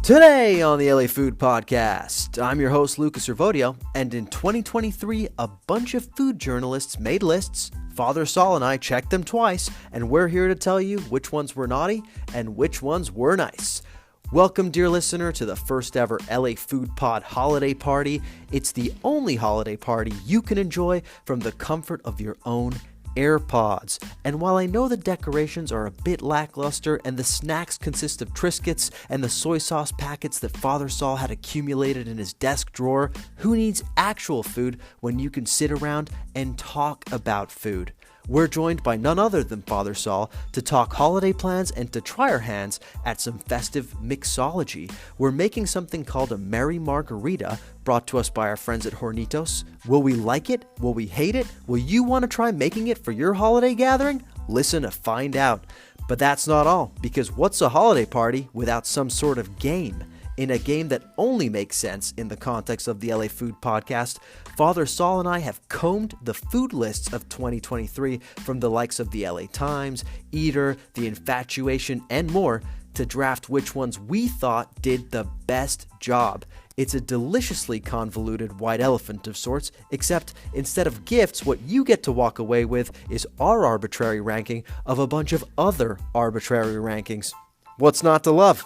Today on the LA Food Podcast, I'm your host Lucas Servodio, and in 2023, a bunch of food journalists made lists. Father Sal and I checked them twice, and we're here to tell you which ones were naughty and which ones were nice. Welcome, dear listener, to the first ever LA Food Pod holiday party. It's the only holiday party you can enjoy from the comfort of your own AirPods. And while I know the decorations are a bit lackluster and the snacks consist of Triscuits and the soy sauce packets that Father Sal had accumulated in his desk drawer, who needs actual food when you can sit around and talk about food? We're joined by none other than Father Sal to talk holiday plans and to try our hands at some festive mixology. We're making something called a Merry Margarita, brought to us by our friends at Hornitos. Will we like it? Will we hate it? Will you want to try making it for your holiday gathering? Listen to find out. But that's not all, because what's a holiday party without some sort of game? In a game that only makes sense in the context of the LA Food Podcast, Father Sal and I have combed the food lists of 2023 from the likes of the LA Times, Eater, the Infatuation, and more to draft which ones we thought did the best job. It's a deliciously convoluted white elephant of sorts, except instead of gifts, what you get to walk away with is our arbitrary ranking of a bunch of other arbitrary rankings. What's not to love?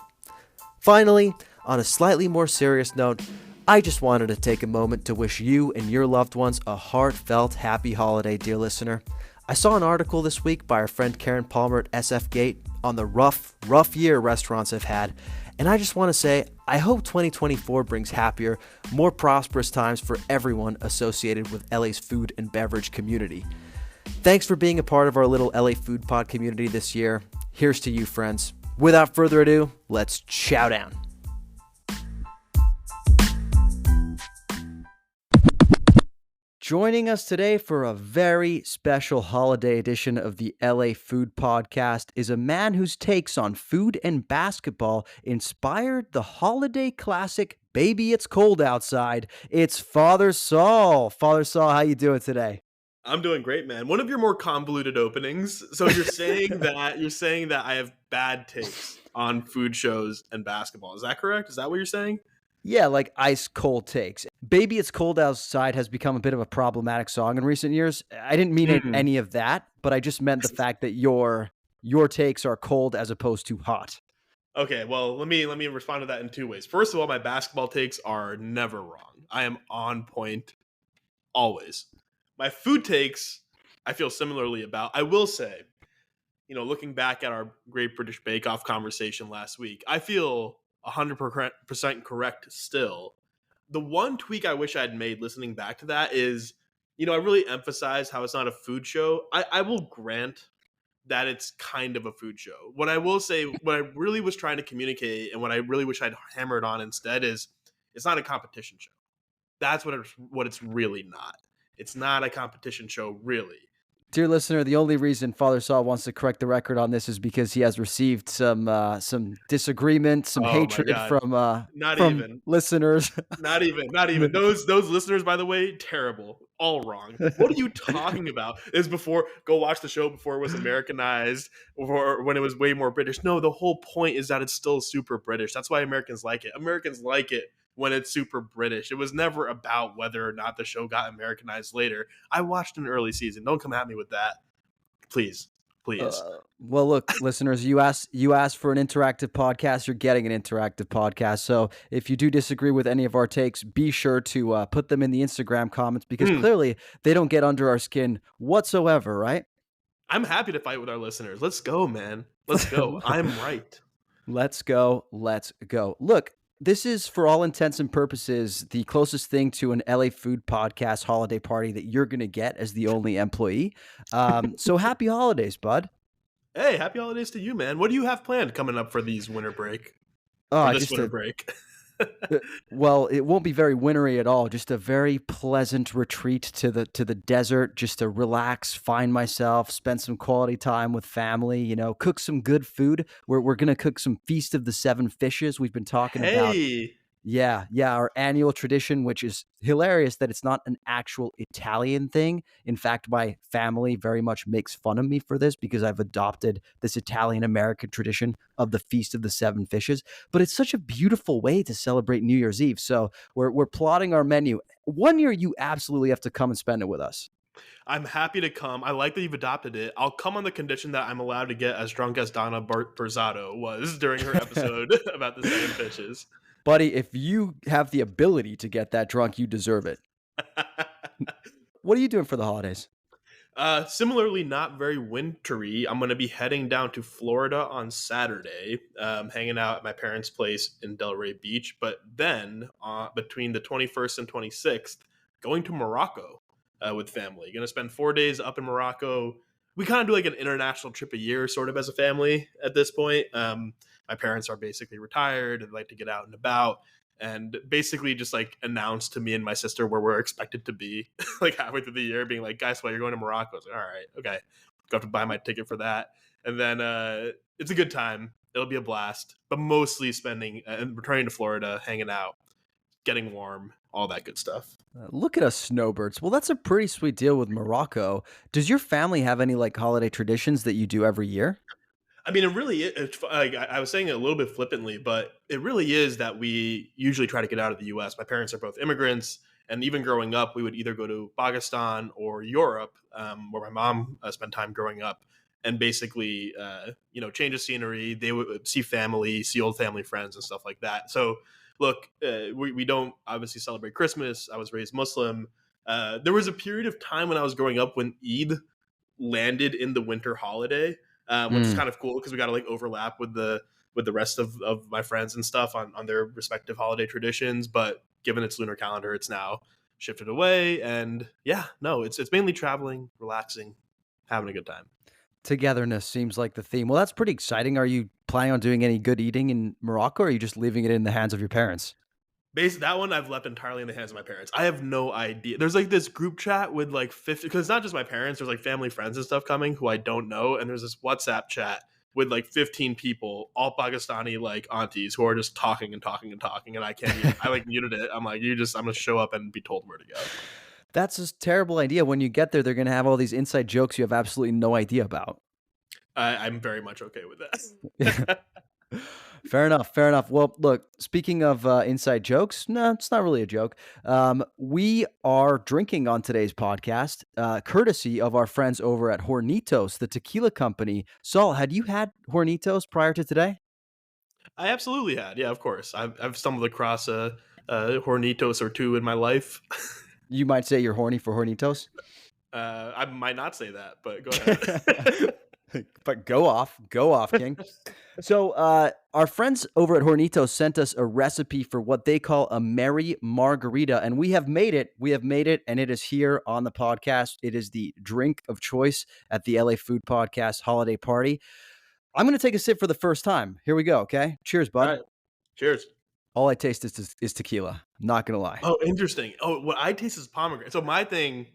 Finally, on a slightly more serious note, I just wanted to take a moment to wish you and your loved ones a heartfelt happy holiday, dear listener. I saw an article this week by our friend Karen Palmer at SF Gate on the rough year restaurants have had, and I just want to say I hope 2024 brings happier, more prosperous times for everyone associated with LA's food and beverage community. Thanks for being a part of our little LA Food Pod community this year. Here's to you, friends. Without further ado, let's chow down. Joining us today for a very special holiday edition of the LA Food Podcast is a man whose takes on food and basketball inspired the holiday classic Baby It's Cold Outside. It's Father Sal. Father Sal, how you doing today? I'm doing great, man. One of your more convoluted openings. So you're saying that I have bad takes on food shows and basketball. Is that correct? Is that what you're saying? Yeah, like ice cold takes. Baby It's Cold Outside has become a bit of a problematic song in recent years. I didn't mean any of that, but I just meant the fact that your takes are cold as opposed to hot. Okay, well, let me respond to that in two ways. First of all, my basketball takes are never wrong. I am on point always. My food takes, I feel similarly about. I will say, looking back at our Great British Bake Off conversation last week, I feel 100% correct still. The one tweak I wish I had made listening back to that is, I really emphasize how it's not a food show. I will grant that it's kind of a food show. What I will say, what I really was trying to communicate and what I really wish I'd hammered on instead is it's not a competition show. That's what it's really not. It's not a competition show, really. Dear listener, the only reason Father Sal wants to correct the record on this is because he has received some disagreement, some hatred from listeners. Not even. Those listeners, by the way, terrible. All wrong. What are you talking about? Is before go watch the show before it was Americanized or when it was way more British. No, the whole point is that it's still super British. That's why Americans like it. Americans like it when it's super British. It was never about whether or not the show got Americanized later. I watched an early season. Don't come at me with that. Please. Well, look, listeners, you asked for an interactive podcast. You're getting an interactive podcast. So if you do disagree with any of our takes, be sure to put them in the Instagram comments because clearly they don't get under our skin whatsoever, right? I'm happy to fight with our listeners. Let's go, man. Let's go. I'm right. Let's go. Look, this is, for all intents and purposes, the closest thing to an LA Food Podcast holiday party that you're going to get as the only employee. So happy holidays, bud. Hey, happy holidays to you, man. What do you have planned coming up for these winter break? Winter break. Well, it won't be very wintry at all. Just a very pleasant retreat to the desert, just to relax, find myself, spend some quality time with family. Cook some good food. We're gonna cook some Feast of the Seven Fishes. We've been talking about. Yeah, our annual tradition, which is hilarious that it's not an actual Italian thing. In fact, my family very much makes fun of me for this because I've adopted this Italian American tradition of the Feast of the Seven Fishes. But it's such a beautiful way to celebrate New Year's Eve. So we're plotting our menu. One year, you absolutely have to come and spend it with us. I'm happy to come. I like that you've adopted it. I'll come on the condition that I'm allowed to get as drunk as Donna Berzato was during her episode about the seven fishes. Buddy, if you have the ability to get that drunk, you deserve it. What are you doing for the holidays? Similarly, not very wintry. I'm going to be heading down to Florida on Saturday, hanging out at my parents' place in Delray Beach. But then, between the 21st and 26th, going to Morocco with family. Going to spend 4 days up in Morocco. We kind of do like an international trip a year, sort of as a family at this point. My parents are basically retired and like to get out and about. And basically just like announced to me and my sister where we're expected to be like halfway through the year, being like, guys, what, you're going to Morocco? I was like, all right, okay. Go have to buy my ticket for that. And then it's a good time. It'll be a blast, but mostly spending and returning to Florida, hanging out, getting warm, all that good stuff. Look at us snowbirds. Well, that's a pretty sweet deal with Morocco. Does your family have any like holiday traditions that you do every year? I mean, it really is. Like, I was saying it a little bit flippantly, but it really is that we usually try to get out of the U.S. My parents are both immigrants, and even growing up, we would either go to Pakistan or Europe, where my mom spent time growing up, and basically, change of scenery. They would see family, see old family friends, and stuff like that. So, look, we don't obviously celebrate Christmas. I was raised Muslim. There was a period of time when I was growing up when Eid landed in the winter holiday, which is kind of cool because we got to like overlap with the rest of my friends and stuff on their respective holiday traditions. But given its lunar calendar, it's now shifted away. And yeah, no, it's mainly traveling, relaxing, having a good time. Togetherness seems like the theme. Well, that's pretty exciting. Are you planning on doing any good eating in Morocco, or are you just leaving it in the hands of your parents? That one I've left entirely in the hands of my parents. I have no idea. There's like this group chat with like 50, because it's not just my parents. There's like family friends and stuff coming who I don't know, and there's this WhatsApp chat with like 15 people, all Pakistani like aunties who are just talking and talking and talking, and I can't. I like muted it. I'm like, I'm gonna show up and be told where to go. That's a terrible idea. When you get there, they're going to have all these inside jokes you have absolutely no idea about. I'm very much okay with Yeah. that. Fair enough. Fair enough. Well, look, speaking of inside jokes, no, it's not really a joke. We are drinking on today's podcast, courtesy of our friends over at Hornitos, the tequila company. Saul, had you had Hornitos prior to today? I absolutely had, yeah, of course. I've stumbled across a Hornitos or two in my life. You might say you're horny for Hornitos. I might not say that, but go ahead. But go off, King. So, our friends over at Hornitos sent us a recipe for what they call a Merry Margarita, and we have made it. We have made it, and it is here on the podcast. It is the drink of choice at the LA Food Podcast holiday party. I'm going to take a sip for the first time. Here we go, okay? Cheers, All bud. right, cheers. All I taste is tequila. Not going to lie. Oh, interesting. Oh, what I taste is pomegranate. So my thing.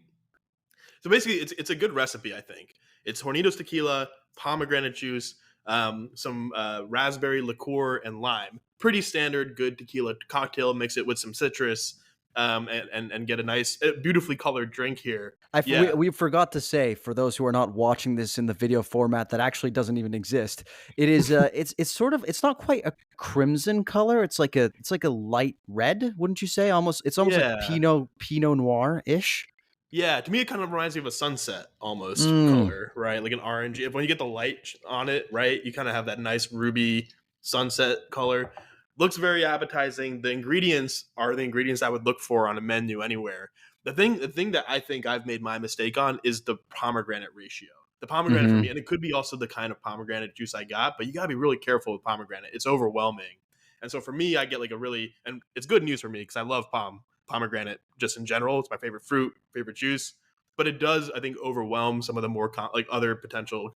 So basically, it's a good recipe. I think it's Hornitos tequila, pomegranate juice, some raspberry liqueur, and lime. Pretty standard, good tequila cocktail. Mix it with some citrus, and get a nice, beautifully colored drink here. We forgot to say, for those who are not watching this in the video format that actually doesn't even exist, it is it's sort of, it's not quite a crimson color. It's like a light red, wouldn't you say? It's almost like Yeah. Pinot Noir ish. Yeah, to me it kind of reminds me of a sunset almost Mm. color, right? Like an orange. If when you get the light on it, right, you kind of have that nice ruby sunset color. Looks very appetizing. The ingredients are the ingredients I would look for on a menu anywhere. The thing that I think I've made my mistake on is the pomegranate ratio. The pomegranate for Hmm. me, and it could be also the kind of pomegranate juice I got, but you gotta be really careful with pomegranate. It's overwhelming. And so for me, I get like a really, and it's good news for me because I love pomegranate just in general. It's my favorite fruit, favorite juice, but it does, I think, overwhelm some of the more like other potential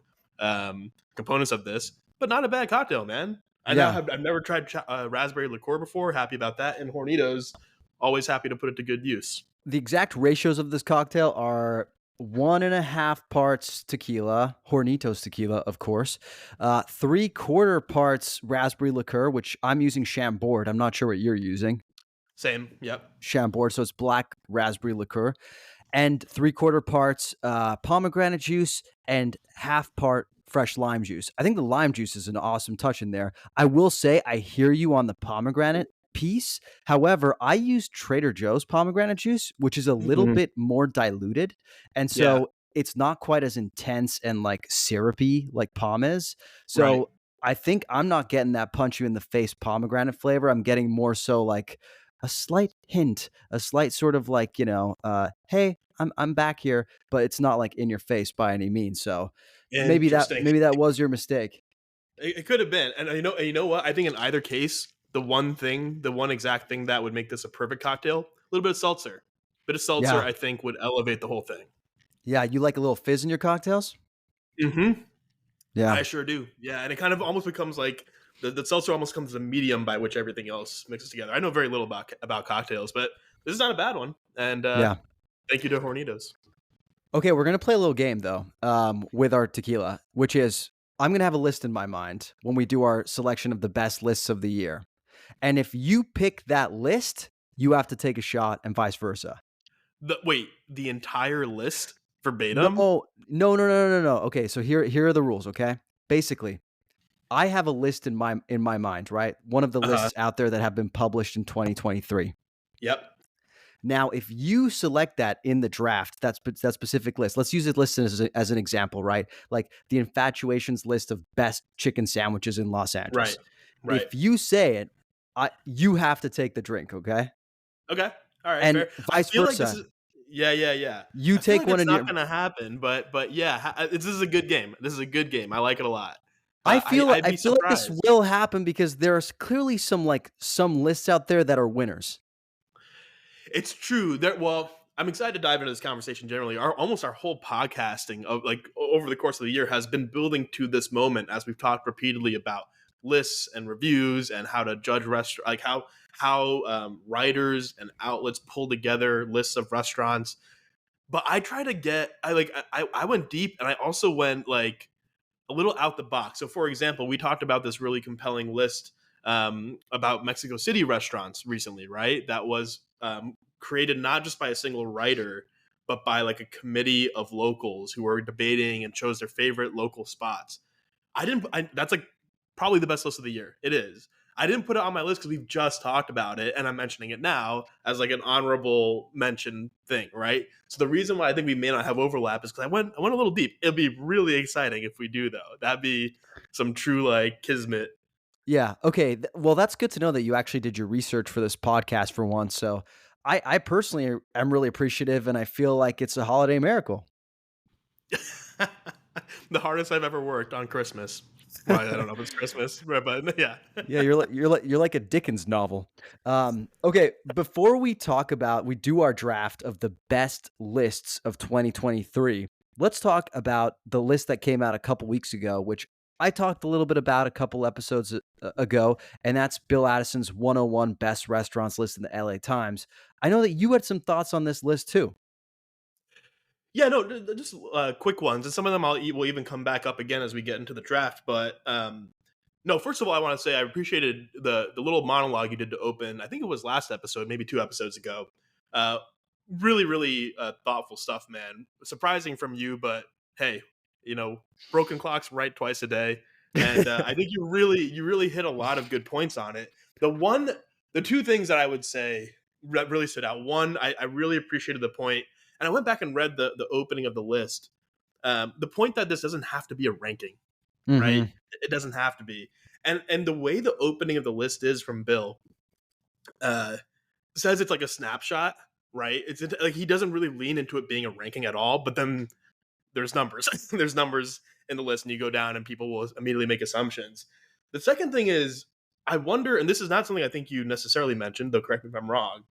components of this. But not a bad cocktail, man. Yeah. I've never tried raspberry liqueur before. Happy about that. And Hornitos, always happy to put it to good use. The exact ratios of this cocktail are 1.5 parts tequila, Hornitos tequila, of course, 3/4 parts raspberry liqueur, which I'm using Chambord. I'm not sure what you're using. Same. Yep. Chambord, so it's black raspberry liqueur, and 3/4 parts pomegranate juice and half part fresh lime juice. I think the lime juice is an awesome touch in there. I will say I hear you on the pomegranate piece. However, I use Trader Joe's pomegranate juice, which is a little Mhm. bit more diluted, and Yeah. so it's not quite as intense and like syrupy like pom is. Right. So I think I'm not getting that punch you in the face pomegranate flavor. I'm getting more so like a slight hint, a slight sort of like, hey, I'm back here, but it's not like in your face by any means. So maybe that Interesting. maybe that was your mistake. It could have been, and you know what? I think in either case, the one exact thing that would make this a perfect cocktail, a little bit of seltzer. Bit of seltzer, Yeah. I think, would elevate the whole thing. Yeah, you like a little fizz in your cocktails? Mm-hmm. Yeah. I sure do. Yeah, and it kind of almost becomes like the seltzer almost becomes the medium by which everything else mixes together. I know very little about cocktails, but this is not a bad one. And Yeah. thank you to Hornitos. Okay, we're gonna play a little game though, with our tequila, which is I'm gonna have a list in my mind when we do our selection of the best lists of the year. And if you pick that list, you have to take a shot and vice versa. The entire list No, verbatim. no, no, no, no, no. Okay, so here are the rules, okay? Basically, I have a list in my mind, right? One of the Uh huh. lists out there that have been published in 2023. Yep. Now, if you select that in the draft, that specific list, let's use this list as an example, right? Like the Infatuation's list of best chicken sandwiches in Los Right. Angeles. Right. If you say it, you have to take the drink, okay? Okay. All right. And Fair. I vice feel like this versa. is. Yeah. Yeah. Yeah. You I feel take like one it's in not your. gonna happen, but yeah, this is a good game. This is a good game. I like it a lot. I But feel I'd I be feel like this surprised. will happen because there's clearly some lists out there that are winners. It's true. Well, I'm excited to dive into this conversation generally. Our whole podcasting of like over the course of the year has been building to this moment as we've talked repeatedly about lists and reviews and how to judge restaurant, like how writers and outlets pull together lists of restaurants. But I try to get I went deep and I also went like a little out the box. So, for example, we talked about this really compelling list about Mexico City restaurants recently, right? That was created not just by a single writer, but by like a committee of locals who were debating and chose their favorite local spots. That's like probably the best list of the year. It is. I didn't put it on my list because we've just talked about it, and I'm mentioning it now as like an honorable mention thing, right? So the reason why I think we may not have overlap is because I went a little deep. It'll be really exciting if we do, though. That'd be some true like kismet. Yeah. Okay. Well, that's good to know that you actually did your research for this podcast for once. So I personally am really appreciative and I feel like it's a holiday miracle. The hardest I've ever worked on Christmas. Well, I don't know if it's Christmas, but yeah. Yeah, you're like a Dickens novel. Okay, before we do our draft of the best lists of 2023, let's talk about the list that came out a couple weeks ago, which I talked a little bit about a couple episodes ago, and that's Bill Addison's 101 best restaurants list in the LA Times. I know that you had some thoughts on this list too. Yeah, no, just quick ones, and some of them will even come back up again as we get into the draft. But no, first of all, I want to say I appreciated the little monologue you did to open. I think it was last episode, maybe 2 episodes ago. Uh, really thoughtful stuff, man. Surprising from you, but hey, broken clocks right twice a day, and I think you really hit a lot of good points on it. The two things that I would say that really stood out. One, I really appreciated the point, and I went back and read the opening of the list. The point that this doesn't have to be a ranking, right? Hmm. It doesn't have to be. And the way the opening of the list is from Bill uh, says it's like a snapshot, right? It's like he doesn't really lean into it being a ranking at all. But then there's numbers, there's numbers in the list, and you go down, and people will immediately make assumptions. The second thing is, I wonder, and this is not something I think you necessarily mentioned, though correct me if I'm wrong.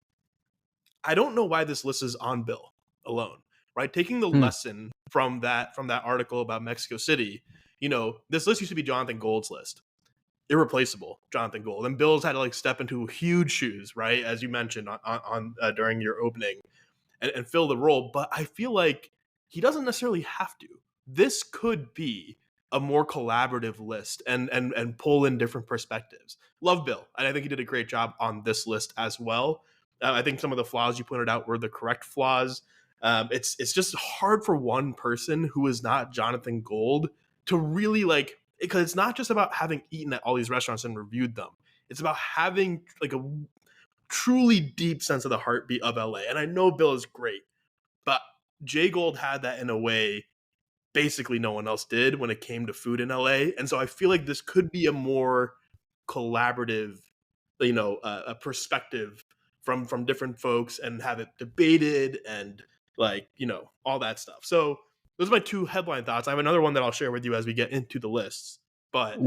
I don't know why this list is on Bill alone, right? Taking the lesson from that article about Mexico City, this list used to be Jonathan Gold's list, irreplaceable Jonathan Gold, and Bill's had to like step into huge shoes, right? As you mentioned on during your opening, and fill the role. But I feel like he doesn't necessarily have to. This could be a more collaborative list and pull in different perspectives. Love Bill, and I think he did a great job on this list as well. I think some of the flaws you pointed out were the correct flaws. It's just hard for one person who is not Jonathan Gold to really like, because it's not just about having eaten at all these restaurants and reviewed them. It's about having like a truly deep sense of the heartbeat of LA. And I know Bill is great, but Jay Gold had that in a way basically no one else did when it came to food in LA. And so I feel like this could be a more collaborative, a perspective from different folks and have it debated and like, all that stuff. So those are my two headline thoughts. I have another one that I'll share with you as we get into the lists, but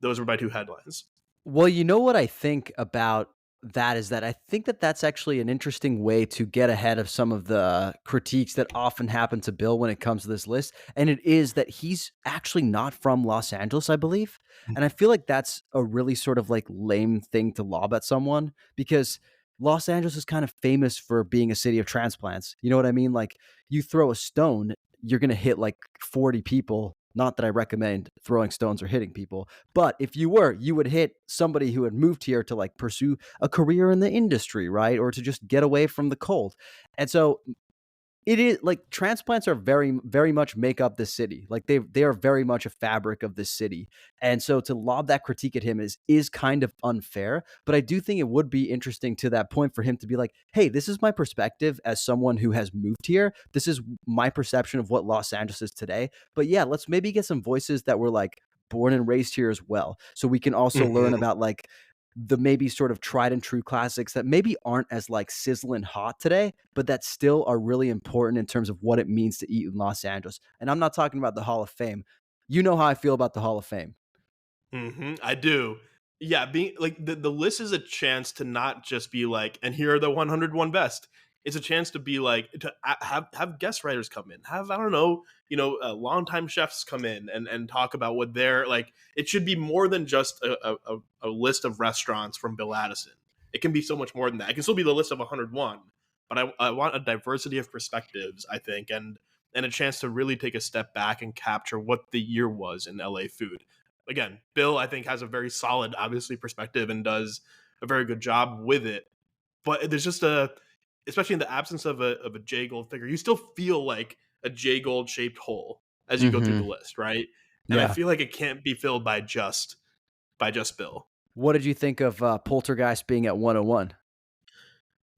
those were my two headlines. Well, you know what I think about that is that I think that that's actually an interesting way to get ahead of some of the critiques that often happen to Bill when it comes to this list. And it is that he's actually not from Los Angeles, I believe. And I feel like that's a really sort of like lame thing to lob at someone because Los Angeles is kind of famous for being a city of transplants. You know what I mean? Like you throw a stone, you're going to hit like 40 people. Not that I recommend throwing stones or hitting people, but if you were, you would hit somebody who had moved here to like pursue a career in the industry, right? Or to just get away from the cold. And so it is like transplants are very, very much make up this city. Like they are very much a fabric of this city. And so to lob that critique at him is kind of unfair. But I do think it would be interesting to that point for him to be like, hey, this is my perspective as someone who has moved here. This is my perception of what Los Angeles is today. But yeah, let's maybe get some voices that were like born and raised here as well. So we can also learn Mhm. about like the maybe sort of tried and true classics that maybe aren't as like sizzling hot today, but that still are really important in terms of what it means to eat in Los Angeles. And I'm not talking about the Hall of Fame. You know how I feel about the Hall of Fame. I do. Yeah, being like the list is a chance to not just be like, and here are the 101 best. It's a chance to be like to have guest writers come in, have I don't know, longtime chefs come in and talk about what they're like. It should be more than just a list of restaurants from Bill Addison. It can be so much more than that. It can still be the list of 101, but I want a diversity of perspectives. I think and a chance to really take a step back and capture what the year was in LA food. Again, Bill, I think, has a very solid, obviously, perspective and does a very good job with it. But there's just especially in the absence of a J Gold figure, you still feel like a J Gold shaped hole as you go through the Mm-hmm. list, right? And I Yeah. feel like it can't be filled by just Bill. What did you think of Poltergeist being at 101?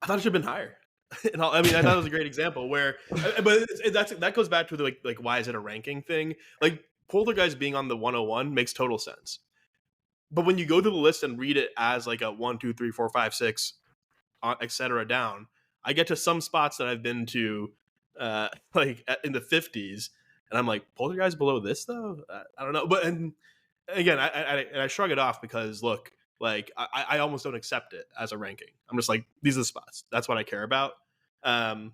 I thought it should have been higher. I mean, I thought it was a great example where, but that goes back to the like why is it a ranking thing? Like Poltergeist being on the 101 makes total sense. But when you go to the list and read it as like a 1, 2, 3, 4, 5, 6, etc. down, I get to some spots that I've been to, in the 50s, and I'm like, Poltergeist below this though? I don't know. But and again, I shrug it off because look, like I almost don't accept it as a ranking. I'm just like, these are the spots. That's what I care about. Um,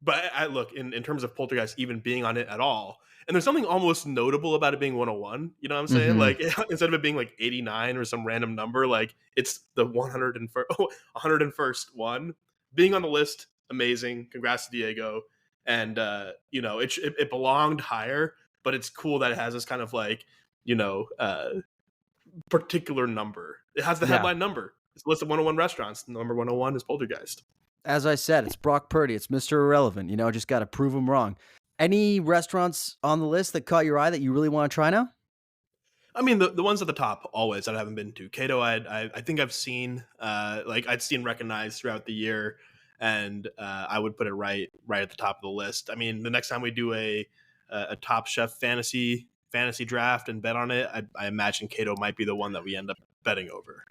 but I look in terms of Poltergeist even being on it at all, and there's something almost notable about it being 101. You know what I'm saying? Mm-hmm. Like instead of it being like 89 or some random number, like it's the 101st one. Being on the list, amazing. Congrats to Diego. And it belonged higher, but it's cool that it has this kind of like particular number. It has the Yeah. headline number. It's a list of 101 restaurants. Number 101 is Poltergeist. As I said, it's Brock Purdy. It's Mr. Irrelevant. Just got to prove him wrong. Any restaurants on the list that caught your eye that you really want to try now? I mean, the ones at the top always that I haven't been to. Cato, I think I've seen I'd seen recognized throughout the year, and I would put it right at the top of the list. I mean, the next time we do a Top Chef fantasy draft and bet on it, I imagine Cato might be the one that we end up betting over.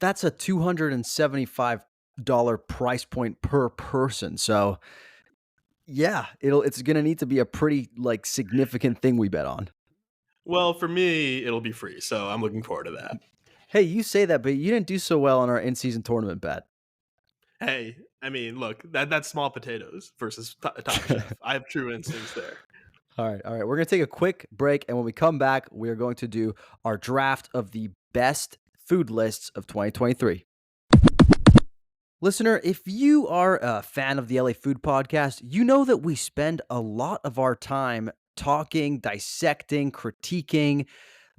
That's a $275 price point per person. So yeah, it's gonna need to be a pretty like significant thing we bet on. Well, for me, it'll be free, so I'm looking forward to that. Hey, you say that, but you didn't do so well on our in-season tournament bet. Hey, I mean, look, that's small potatoes versus Top Chef. I have true instincts there. All right. We're gonna take a quick break, and when we come back, we are going to do our draft of the best food lists of 2023. Listener, if you are a fan of the LA Food Podcast, you know that we spend a lot of our time talking, dissecting, critiquing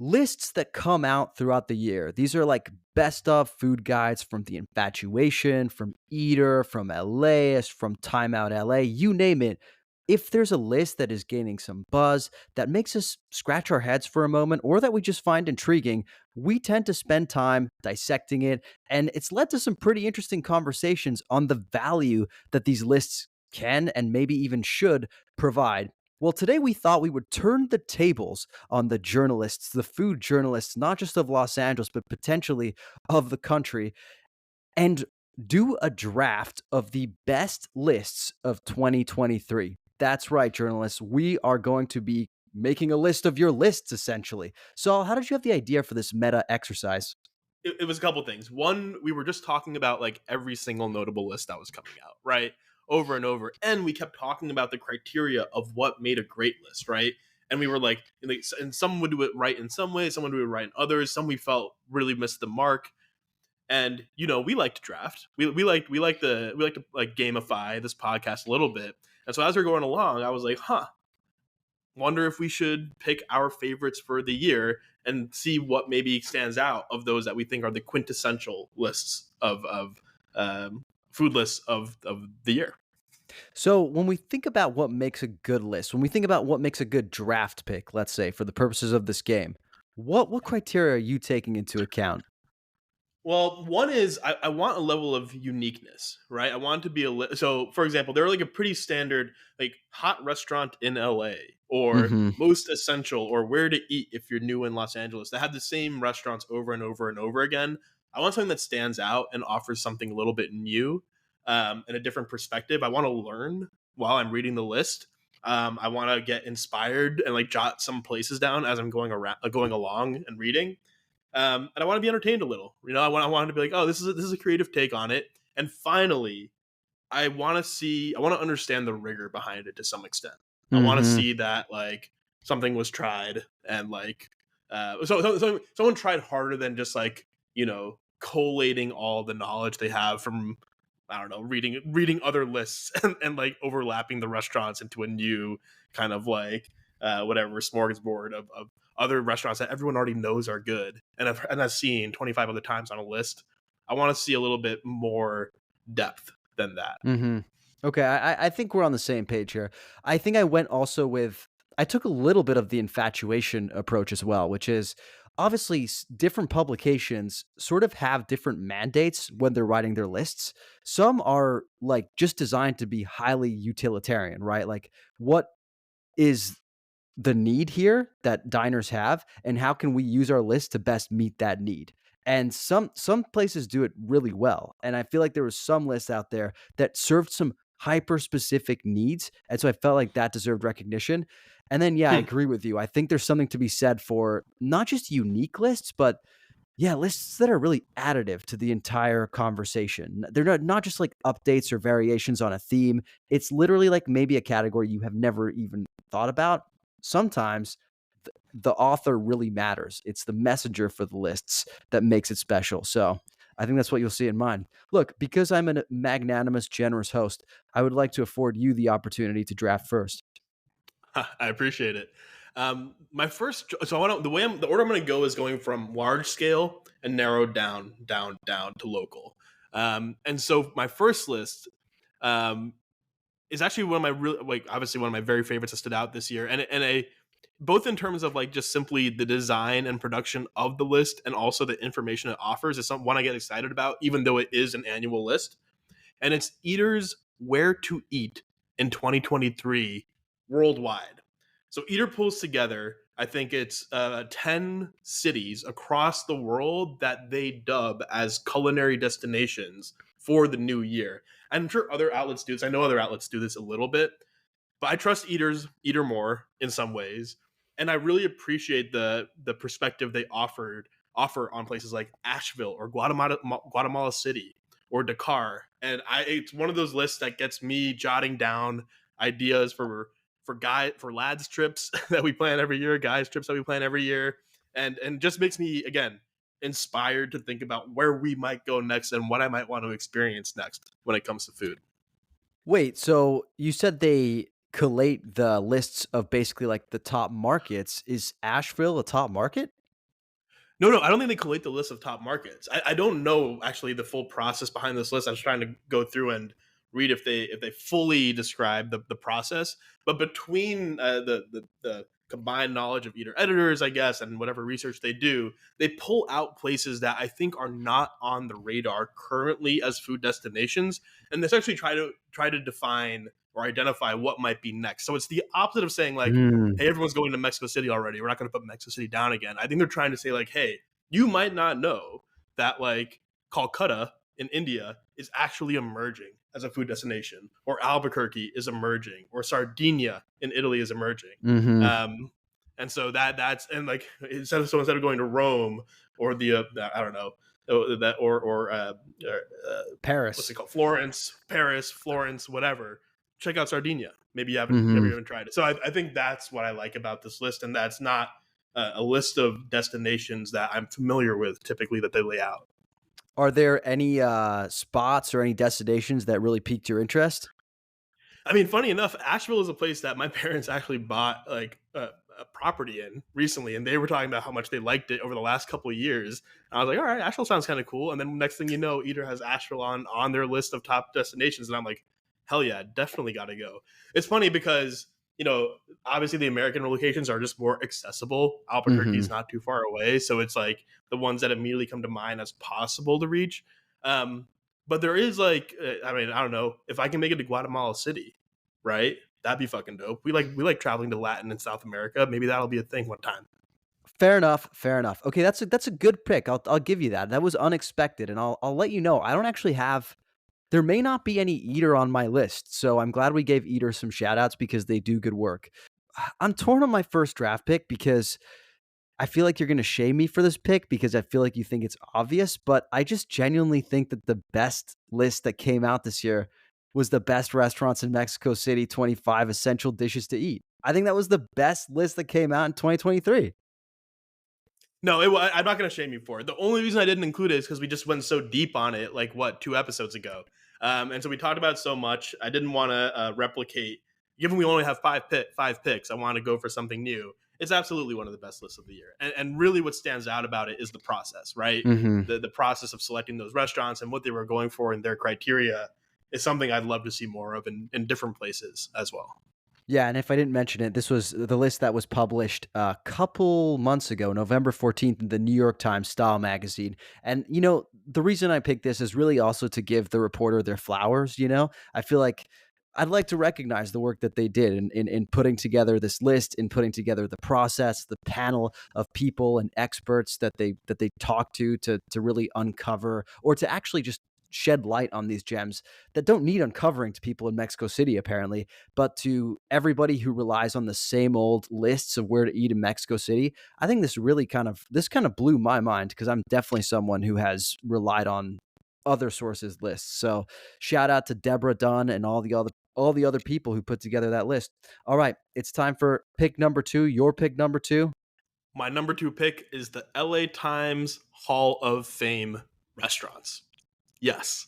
lists that come out throughout the year. These are like best of food guides from the Infatuation, from Eater, from LAist, from Time Out LA, you name it. If there's a list that is gaining some buzz that makes us scratch our heads for a moment or that we just find intriguing, we tend to spend time dissecting it. And it's led to some pretty interesting conversations on the value that these lists can and maybe even should provide. Well, today we thought we would turn the tables on the journalists, the food journalists, not just of Los Angeles, but potentially of the country, and do a draft of the best lists of 2023. That's right, journalists. We are going to be making a list of your lists, essentially. So, how did you have the idea for this meta exercise? It was a couple things. One, we were just talking about like every single notable list that was coming out, right? Over and over. And we kept talking about the criteria of what made a great list, right? And we were like, and some would do it right in some ways, some would do it right in others. Some we felt really missed the mark. And we like to draft. We like to like gamify this podcast a little bit. And so as we're going along, I was like, wonder if we should pick our favorites for the year and see what maybe stands out of those that we think are the quintessential lists of food lists of the year. So, when we think about what makes a good list, when we think about what makes a good draft pick, let's say, for the purposes of this game, what criteria are you taking into account? Well, one is I want a level of uniqueness, right? I want it to be so. For example, they're like a pretty standard like hot restaurant in LA or Hmm. most essential or where to eat if you're new in Los Angeles. They have the same restaurants over and over and over again. I want something that stands out and offers something a little bit new and a different perspective. I want to learn while I'm reading the list. I want to get inspired and like jot some places down as I'm going along and reading, and I want to be entertained a little. I want to be like, oh, this is a creative take on it. And finally, I want to understand the rigor behind it to some extent. I want to Hmm. see that like something was tried and like someone tried harder than just like collating all the knowledge they have from I don't know reading other lists and like overlapping the restaurants into a new kind of like whatever smorgasbord of other restaurants that everyone already knows are good and I've seen 25 other times on a list. I want to see a little bit more depth than that. Hmm. Okay, I think we're on the same page here. I think I went also with I took a little bit of the infatuation approach as well, which is obviously different publications sort of have different mandates when they're writing their lists. Some are like just designed to be highly utilitarian, right? Like what is the need here that diners have and how can we use our list to best meet that need, and some places do it really well, and I feel like there was some lists out there that served some hyper specific needs, and so I felt like that deserved recognition. And then yeah, I Hmm. agree with you. I think there's something to be said for not just unique lists, but yeah, lists that are really additive to the entire conversation. They're not just like updates or variations on a theme. It's literally like maybe a category you have never even thought about. Sometimes the author really matters. It's the messenger for the lists that makes it special. So I think that's what you'll see in mine. Look, because I'm a magnanimous, generous host, I would like to afford you the opportunity to draft first. I appreciate it. My first, so I want to, the order I'm going to go is going from large scale and narrowed down to local. And so my first list um, is actually one of my really, like, obviously one of my very favorites that stood out this year, and a both in terms of like just simply the design and production of the list, and also the information it offers is one I get excited about, even though it is an annual list, and it's Eater's Where to Eat in 2023 worldwide. So Eater pulls together, I think it's 10 cities across the world that they dub as culinary destinations for the new year. I'm sure other outlets do this. I know other outlets do this a little bit, but I trust Eater more in some ways, and I really appreciate the perspective they offer on places like Asheville or Guatemala City or Dakar. And it's one of those lists that gets me jotting down ideas for lads trips that we plan every year, guys trips that we plan every year, and just makes me again inspired to think about where we might go next and what I might want to experience next when it comes to food. Wait, so you said they collate the lists of basically like the top markets. Is Asheville a top market? No, I don't think they collate the list of top markets. I don't know actually the full process behind this list. I was trying to go through and read if they fully describe the process. But between the combined knowledge of eater editors, I guess, and whatever research they do, they pull out places that I think are not on the radar currently as food destinations, and they actually try to define or identify what might be next. So it's the opposite of saying like, Mm. hey, everyone's going to Mexico City already. We're not going to put Mexico City down again. I think they're trying to say like, hey, you might not know that like Calcutta in India is actually emerging as a food destination, or Albuquerque is emerging, or Sardinia in Italy is emerging. Hmm. And so that's and like instead of going to Rome or the I don't know that what's Paris. it called, Florence, Paris, Florence, whatever, check out Sardinia. Maybe you haven't never Hmm. even tried it. So I think that's what I like about this list, and that's not a list of destinations that I'm familiar with typically that they lay out. Are there any spots or any destinations that really piqued your interest? I mean, funny enough, Asheville is a place that my parents actually bought like a property in recently, and they were talking about how much they liked it over the last couple of years. And I was like, all right, Asheville sounds kind of cool. And then next thing you know, Eater has Asheville on their list of top destinations, and I'm like, hell yeah, definitely got to go. It's funny because obviously the American locations are just more accessible. Albuquerque Hmm. is not too far away, so it's like the ones that immediately come to mind as possible to reach. Um, but there is like, I mean, I don't know if I can make it to Guatemala City, right? That'd be fucking dope. We like traveling to Latin and South America. Maybe that'll be a thing one time. Fair enough. Fair enough. Okay, that's a good pick. I'll give you that. That was unexpected, and I'll let you know. I don't actually have. There may not be any Eater on my list, so I'm glad we gave Eater some shout outs because they do good work. I'm torn on my first draft pick because I feel like you're going to shame me for this pick because I feel like you think it's obvious, but I just genuinely think that the best list that came out this year was the best restaurants in Mexico City 25 essential dishes to eat. I think that was the best list that came out in 2023. No, I'm not going to shame you for it. The only reason I didn't include it is because we just went so deep on it, like what, 2 episodes ago. And so we talked about it so much. I didn't want to replicate. Given we only have five picks, I want to go for something new. It's absolutely one of the best lists of the year. And really what stands out about it is the process, right? Mhm. The process of selecting those restaurants and what they were going for and their criteria is something I'd love to see more of in different places as well. Yeah, and if I didn't mention it, this was the list that was published a couple months ago, November 14th, in the New York Times Style magazine. And, the reason I picked this is really also to give the reporter their flowers. I feel like I'd like to recognize the work that they did in putting together this list, in putting together the process, the panel of people and experts that they talk to really uncover or to actually just shed light on these gems that don't need uncovering to people in Mexico City, apparently, but to everybody who relies on the same old lists of where to eat in Mexico City. I think this kind of blew my mind because I'm definitely someone who has relied on other sources lists. So shout out to Deborah Dunn and all the other people who put together that list. All right, it's time for pick number 2, your pick number 2. My number 2 pick is the LA Times Hall of Fame restaurants. Yes.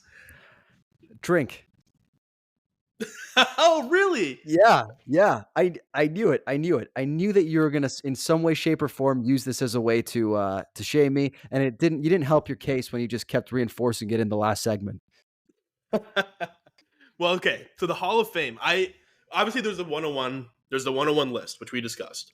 Drink. Oh, really? Yeah, yeah. I knew it. I knew it. I knew that you were gonna in some way, shape, or form use this as a way to shame me, and you didn't help your case when you just kept reinforcing it in the last segment. Well, okay. So the Hall of Fame, I obviously there's the 101 list which we discussed.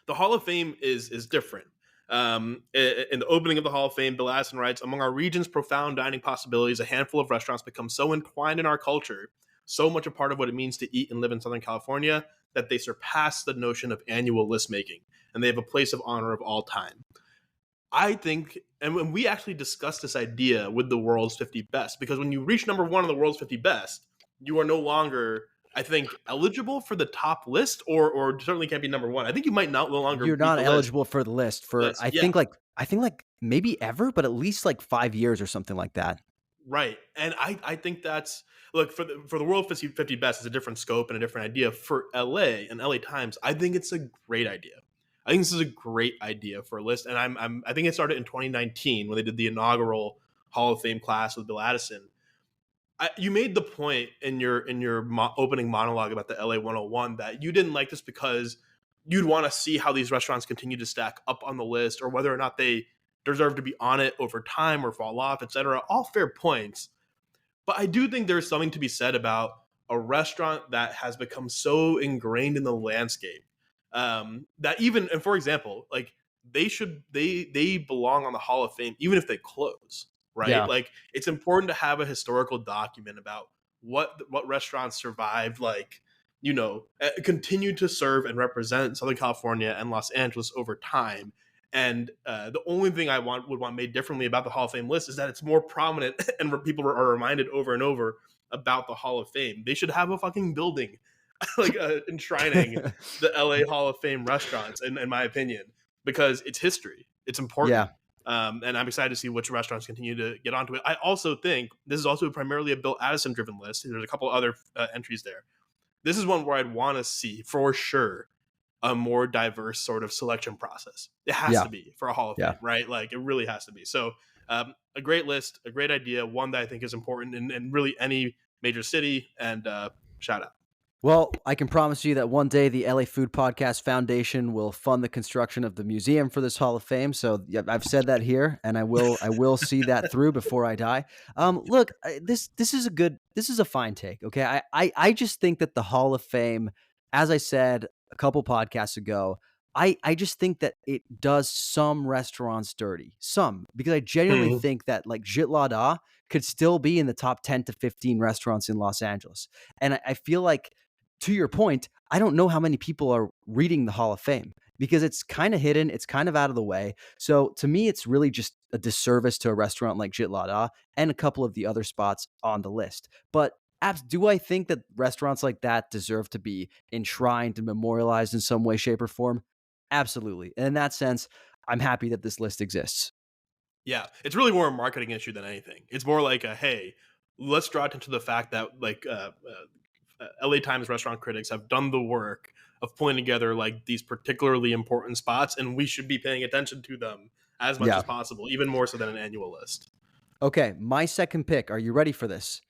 The Hall of Fame is different. In the opening of the Hall of Fame, Bill Addison writes, among our region's profound dining possibilities, a handful of restaurants become so entwined in our culture, so much a part of what it means to eat and live in Southern California, that they surpass the notion of annual list making, and they have a place of honor of all time. I think, and when we actually discussed this idea with the world's 50 best, because when you reach number one on the world's 50 best, you are no longer, I think, eligible for the top list, or certainly can't be number one. I think you might not no longer You're beat not the list. eligible for the list for List, I yeah, think like I think like maybe ever, but at least like 5 years or something like that. right. And I think that's look for the world 50 best is a different scope and a different idea. For LA and LA Times, I think it's a great idea. I think this is a great idea for a list, and I think it started in 2019 when they did the inaugural Hall of Fame class with Bill Addison. You made the point in your opening monologue about the LA 101 that you didn't like this because you'd want to see how these restaurants continue to stack up on the list, or whether or not they deserve to be on it over time or fall off, etc. All fair points. But I do think there's something to be said about a restaurant that has become so ingrained in the landscape, that even, and for example, like they belong on the Hall of Fame even if they close, right? Yeah. Like it's important to have a historical document about what restaurants survived, like continue to serve and represent Southern California and Los Angeles over time. And the only thing I would want made differently about the Hall of Fame list is that it's more prominent and where people are reminded over and over about the Hall of Fame. They should have a fucking building like enshrining the LA Hall of Fame restaurants, in my opinion, because it's history. It's important. Yeah. And I'm excited to see which restaurants continue to get onto it. I also think this is also primarily a Bill Addison driven list. There's a couple other entries there. This is one where I'd want to see for sure a more diverse sort of selection process. It has to be for a Hall of Fame, right? Like it really has to be. So a great list, a great idea, one that I think is important in really any major city. And shout out. Well, I can promise you that one day the LA Food Podcast Foundation will fund the construction of the museum for this Hall of Fame. So yeah, I've said that here, and I will see that through before I die. Look, this is a fine take. Okay, I just think that the Hall of Fame, as I said a couple podcasts ago, I just think that it does some restaurants dirty, because I genuinely think that like Gîte Lada could still be in the top 10 to 15 restaurants in Los Angeles, and I feel like, to your point, I don't know how many people are reading the Hall of Fame because it's kind of hidden. It's kind of out of the way. So to me, it's really just a disservice to a restaurant like Gîte Lada and a couple of the other spots on the list. But do I think that restaurants like that deserve to be enshrined and memorialized in some way, shape, or form? Absolutely. And in that sense, I'm happy that this list exists. Yeah, it's really more a marketing issue than anything. It's more like a, hey, let's draw attention to the fact that like LA Times restaurant critics have done the work of pulling together like these particularly important spots, and we should be paying attention to them as much as possible, even more so than an annual list. Okay, my second pick. Are you ready for this?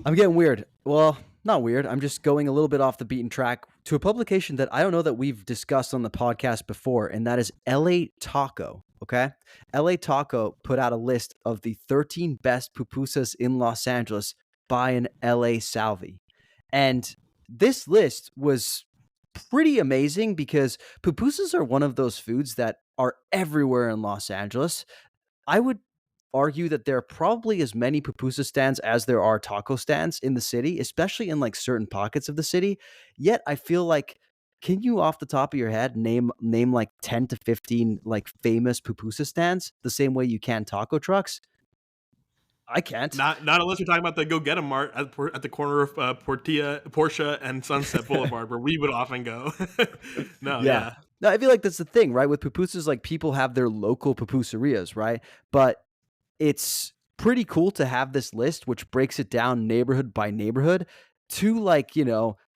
I'm getting weird. Well, not weird. I'm just going a little bit off the beaten track to a publication that I don't know that we've discussed on the podcast before, and that is LA Taco. Okay. LA Taco put out a list of the 13 best pupusas in Los Angeles by an LA Salvi. And this list was pretty amazing because pupusas are one of those foods that are everywhere in Los Angeles. I would argue that there are probably as many pupusa stands as there are taco stands in the city, especially in like certain pockets of the city. Yet I feel like, can you off the top of your head name like 10 to 15 like famous pupusa stands the same way you can taco trucks? I can't. Not unless you're talking about the Go Get 'em Mart at the corner of Portia and Sunset Boulevard, where we would often go. Yeah. No, I feel like that's the thing, right? With pupusas, like people have their local pupuserias, right? But it's pretty cool to have this list, which breaks it down neighborhood by neighborhood to like,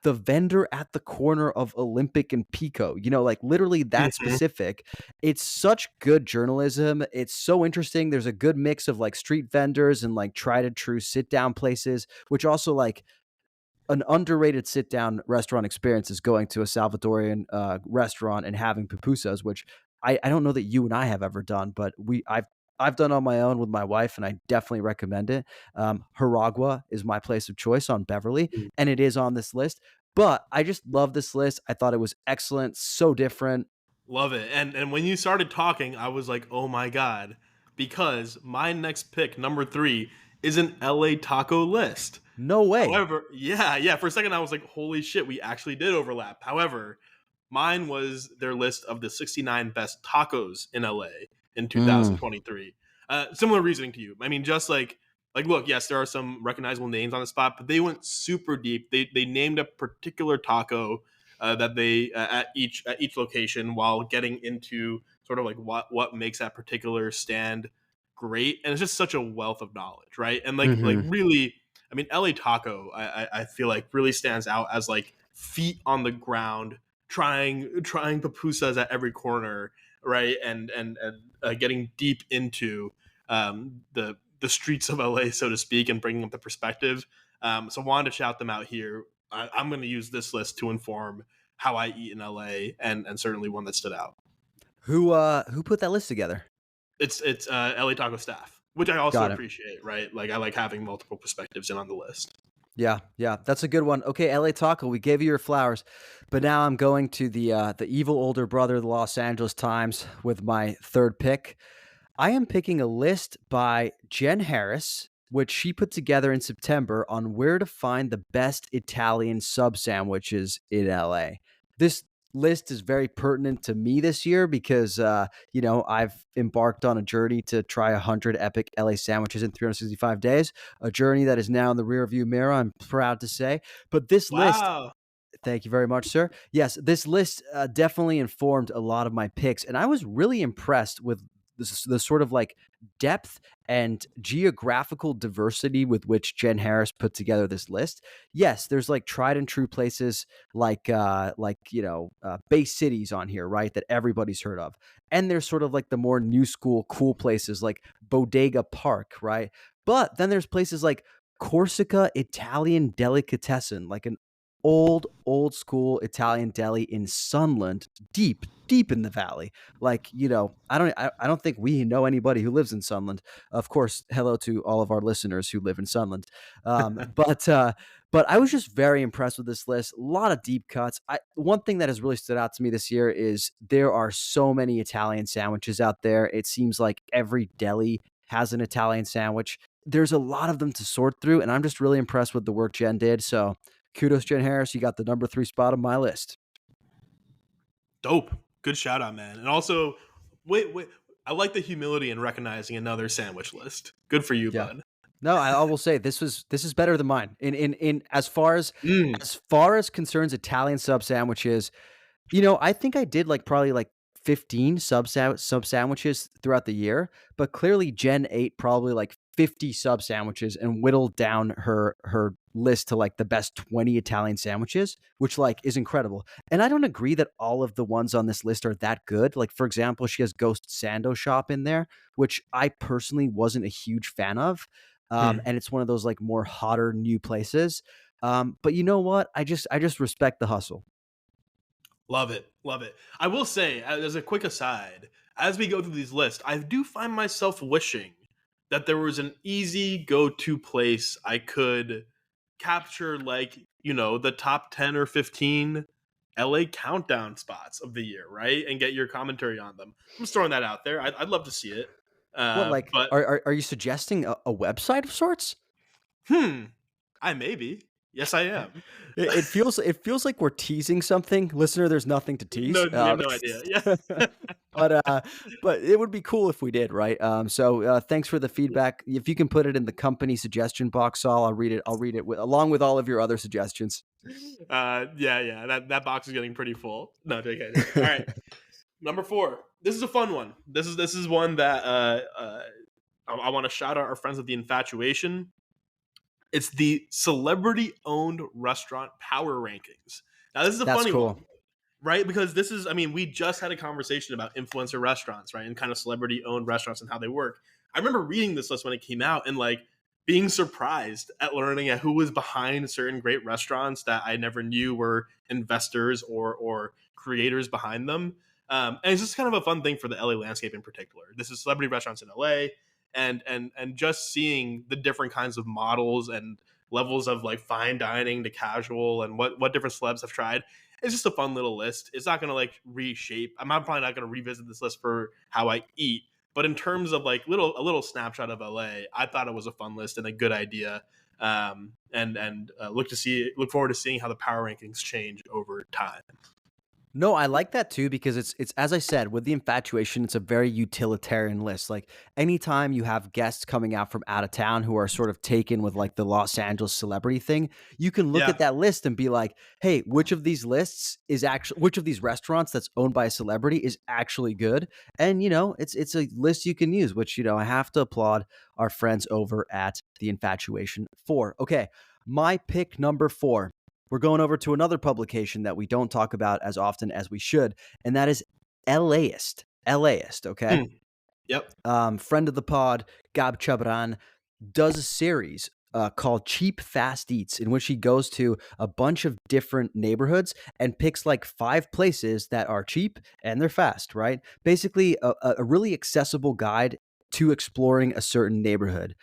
the vendor at the corner of Olympic and Pico, like literally that specific. It's such good journalism. It's so interesting. There's a good mix of like street vendors and like tried and true sit down places, which also like an underrated sit down restaurant experience is going to a Salvadorian restaurant and having pupusas, which I don't know that you and I have ever done, but I've done on my own with my wife, and I definitely recommend it. Jaragua is my place of choice on Beverly, and it is on this list. But I just love this list. I thought it was excellent, so different. Love it. And when you started talking, I was like, oh my God, because my next pick, number 3, is an LA Taco list. No way. However, yeah. For a second, I was like, holy shit, we actually did overlap. However, mine was their list of the 69 best tacos in LA in 2023. Similar reasoning to you. I mean, just like look, yes, there are some recognizable names on the spot, but they went super deep. They named a particular taco that they at each location, while getting into sort of like what makes that particular stand great. And it's just such a wealth of knowledge, right? And like really, I mean, LA Taco, I feel like really stands out as like feet on the ground, trying pupusas at every corner, right? And getting deep into the streets of LA, so to speak, and bringing up the perspective. So wanted to shout them out here. I'm going to use this list to inform how I eat in LA, and certainly one that stood out. Who put that list together? It's LA Taco staff, which I also Got it. appreciate, right? Like I like having multiple perspectives in on the list. Yeah, yeah, that's a good one. Okay, LA Taco, we gave you your flowers, but now I'm going to the evil older brother of the Los Angeles Times with my third pick. I am picking a list by Jen Harris, which she put together in September on where to find the best Italian sub sandwiches in LA. This list is very pertinent to me this year because, I've embarked on a journey to try 100 epic LA sandwiches in 365 days, a journey that is now in the rearview mirror, I'm proud to say. But this list, Wow. thank you very much, sir. Yes, this list definitely informed a lot of my picks, and I was really impressed with the sort of like depth and geographical diversity with which Jen Harris put together this list. Yes, there's like tried and true places like base cities on here, right? That everybody's heard of, and there's sort of like the more new school cool places like Bodega Park, right? But then there's places like Corsica Italian Delicatessen, like an old school Italian deli in Sunland, deep in the valley. Like, I don't think we know anybody who lives in Sunland. Of course, hello to all of our listeners who live in Sunland. But I was just very impressed with this list. A lot of deep cuts. One thing that has really stood out to me this year is there are so many Italian sandwiches out there. It seems like every deli has an Italian sandwich. There's a lot of them to sort through, and I'm just really impressed with the work Jen did. So kudos, Jen Harris. You got the number 3 spot on my list. Dope. Good shout out, man. And also, wait. I like the humility in recognizing another sandwich list. Good for you, Yeah. bud. No, I will say this is better than mine. In Mm. as far as concerns Italian sub sandwiches, I think I did like probably like 15 sub sandwiches throughout the year, but clearly Jen ate probably like 50 sub sandwiches and whittled down her list to like the best 20 Italian sandwiches, which like is incredible. And I don't agree that all of the ones on this list are that good. Like for example, she has Ghost Sando Shop in there, which I personally wasn't a huge fan of. Hmm. And it's one of those like more hotter new places. But you know what? I just respect the hustle. Love it. Love it. I will say, as a quick aside, as we go through these lists, I do find myself wishing that there was an easy go to place I could capture, like, the top 10 or 15 LA countdown spots of the year, right? And get your commentary on them. I'm just throwing that out there. I'd love to see it. What like But, are you suggesting a website of sorts? hmm, I may be. Yes, I am. It feels like we're teasing something. Listener, there's nothing to No, tease. we have no idea. Yeah. But it would be cool if we did, right? So thanks for the feedback. If you can put it in the company suggestion box, Saul, I'll read it. I'll read it along with all of your other suggestions. Yeah. That box is getting pretty full. No, JK. All right, number 4. This is a fun one. This is one that I want to shout out our friends at the Infatuation. It's the celebrity-owned restaurant power rankings. Now, this is a That's funny cool. one, right? Because this is, I mean, we just had a conversation about influencer restaurants, right? And kind of celebrity-owned restaurants and how they work. I remember reading this list when it came out and like being surprised at learning at who was behind certain great restaurants that I never knew were investors or creators behind them. And it's just kind of a fun thing for the LA landscape in particular. This is celebrity restaurants in LA, and just seeing the different kinds of models and levels of like fine dining to casual and what different celebs have tried. It's just a fun little list. It's not going to like reshape. Probably not going to revisit this list for how I eat, but in terms of like a little snapshot of LA, I thought it was a fun list and a good idea. And look forward to seeing how the power rankings change over time. No, I like that too because it's as I said with the Infatuation, it's a very utilitarian list. Like anytime you have guests coming out from out of town who are sort of taken with like the Los Angeles celebrity thing, you can look Yeah. at that list and be like, "Hey, which of these restaurants that's owned by a celebrity is actually good?" And it's a list you can use, which I have to applaud our friends over at the Infatuation for. Okay, my pick number 4. We're going over to another publication that we don't talk about as often as we should, and that is LAist. LAist, okay? Hmm. Yep. Friend of the pod, Gab Chabran, does a series called Cheap Fast Eats, in which he goes to a bunch of different neighborhoods and picks like 5 places that are cheap and they're fast, right? Basically, a really accessible guide to exploring a certain neighborhood.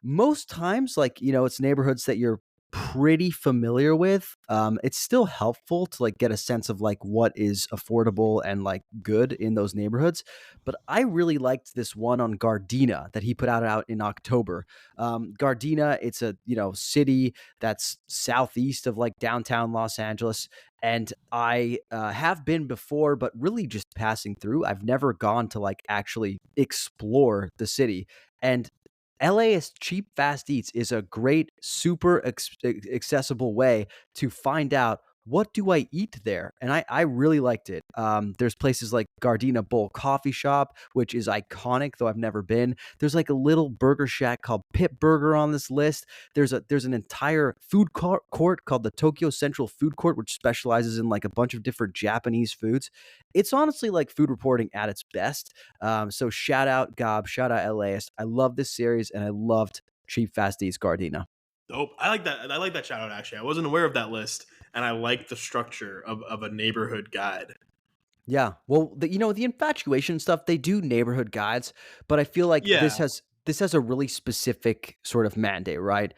Most times, like, it's neighborhoods that you're pretty familiar with. It's still helpful to like get a sense of like what is affordable and like good in those neighborhoods. But I really liked this one on Gardena that he put out in October. Gardena, it's a city that's southeast of like downtown Los Angeles, and I have been before, but really just passing through. I've never gone to like actually explore the city. And LA's Cheap Fast Eats is a great, super accessible way to find out what do I eat there, and I really liked it. There's places like Gardena Bowl Coffee Shop, which is iconic, though I've never been. There's like a little burger shack called Pit Burger on this list. There's an entire food court called the Tokyo Central Food Court, which specializes in like a bunch of different Japanese foods. It's honestly like food reporting at its best. So shout out Gob, shout out LAist. I love this series and I loved Cheap Fast Eats Gardena. Dope. I like that. I like that shout out. Actually, I wasn't aware of that list, and I like the structure of a neighborhood guide. Yeah. Well, the infatuation stuff, they do neighborhood guides, but I feel like Yeah, this has a really specific sort of mandate, right?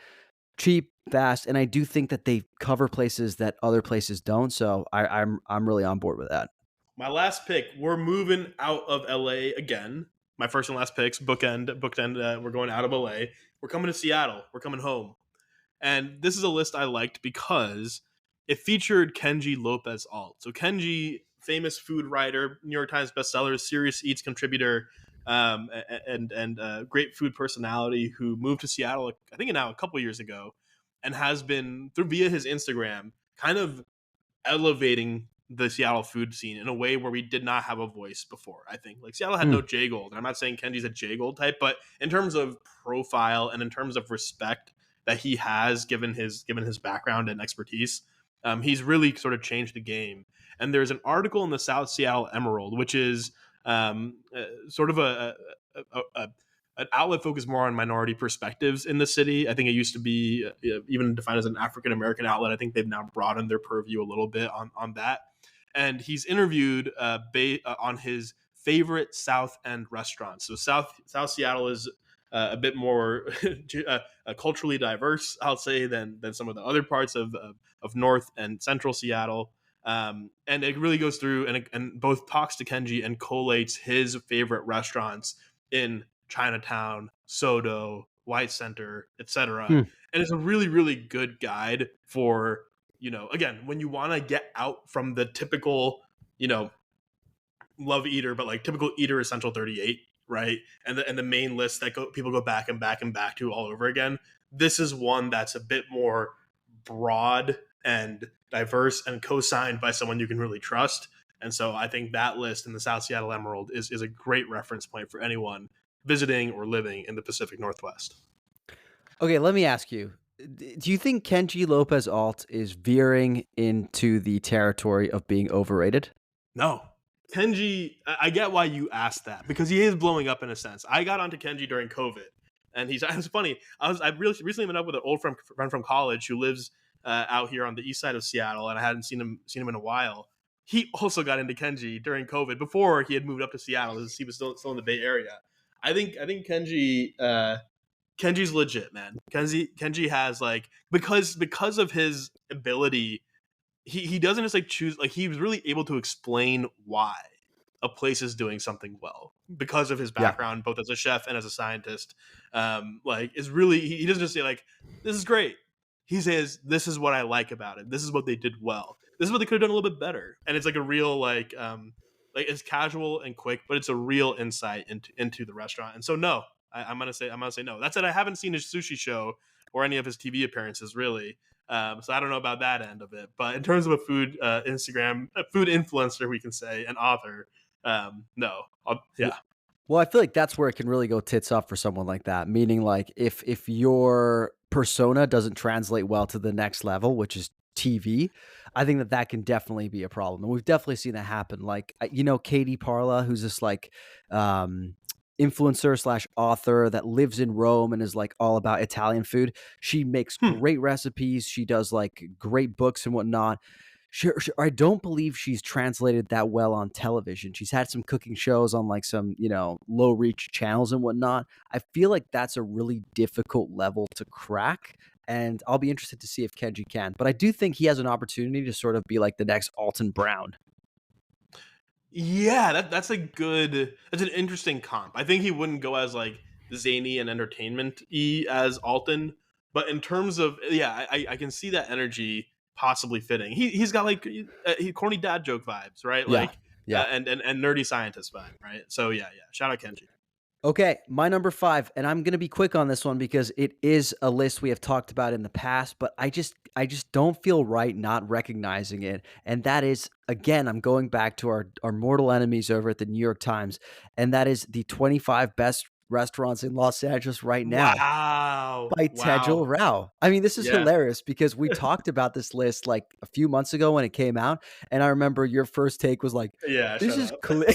Cheap, fast, and I do think that they cover places that other places don't. So I'm really on board with that. my last pick. We're moving out of LA again. My first and last picks, bookend. We're going out of LA. We're coming to Seattle. We're coming home. And this is a list I liked because it featured Kenji Lopez Alt. So Kenji, famous food writer, New York Times bestseller, Serious Eats contributor, and great food personality who moved to Seattle, I think now a couple years ago, and has been through via his Instagram kind of elevating the Seattle food scene in a way where we did not have a voice before. I think like Seattle had Hmm. no J Gold. I'm not saying Kenji's a J Gold type, but in terms of profile and in terms of respect that he has given his background and expertise, he's really sort of changed the game. And there's an article in the South Seattle Emerald, which is sort of a an outlet focused more on minority perspectives in the city. I think it used to be even defined as an African American outlet. I think they've now broadened their purview a little bit on that. And he's interviewed on his favorite South End restaurants. So South Seattle is a bit more culturally diverse, I'll say, than some of the other parts of North and Central Seattle. And it really goes through and both talks to Kenji and collates his favorite restaurants in Chinatown, Sodo, White Center, etc. Hmm. And it's a really, really good guide for, again, when you want to get out from the typical, love eater, but like typical eater essential 38, right? And the main list that people go back and back and back to all over again. This is one that's a bit more broad and diverse and co-signed by someone you can really trust. And so I think that list in the South Seattle Emerald is a great reference point for anyone visiting or living in the Pacific Northwest. Okay, let me ask you. Do you think Kenji Lopez Alt is veering into the territory of being overrated? No. Kenji, I get why you asked that because he is blowing up in a sense. I got onto Kenji during COVID, and it's funny. I recently met up with an old friend from college who lives out here on the east side of Seattle, and I hadn't seen him in a while. He also got into Kenji during COVID before he had moved up to Seattle. He was still in the Bay Area. I think Kenji's legit, man. Kenji has like because of his ability, he doesn't just like choose, like he was really able to explain why a place is doing something well because of his Yeah. background both as a chef and as a scientist. Like is really he doesn't just say like this is great. He says this is what I like about it. This is what they did well. This is what they could have done a little bit better. And it's like a real like it's casual and quick, but it's a real insight into the restaurant. And so no, I'm gonna say no. That said, I haven't seen his sushi show or any of his TV appearances really. So I don't know about that end of it. But in terms of a food food influencer, we can say, an author, no. Yeah. Well, I feel like that's where it can really go tits up for someone like that. Meaning, like, if your persona doesn't translate well to the next level, which is TV, I think that can definitely be a problem, and we've definitely seen that happen. Like, Katie Parla, who's this like, influencer slash author that lives in Rome and is like all about Italian food. She makes Hmm. great recipes. She does like great books and whatnot. I don't believe she's translated that well on television. She's had some cooking shows on like some, low reach channels and whatnot. I feel like that's a really difficult level to crack. And I'll be interested to see if Kenji can. But I do think he has an opportunity to sort of be like the next Alton Brown. Yeah, that's that's an interesting comp. I think he wouldn't go as like zany and entertainment y as Alton, but in terms of I can see that energy possibly fitting. He's got like corny dad joke vibes, right? Yeah. Like Yeah. and nerdy scientist vibe, right? So yeah. Shout out Kenji. Okay, my number 5, and I'm going to be quick on this one because it is a list we have talked about in the past, but I just don't feel right not recognizing it. And that is, again, I'm going back to our mortal enemies over at the New York Times, and that is the 25 best restaurants in Los Angeles right now Wow, by wow, Tejal Rao. I mean, this is yeah, hilarious because we talked about this list like a few months ago when it came out, and I remember your first take was like, yeah. "This Shut is up. clear."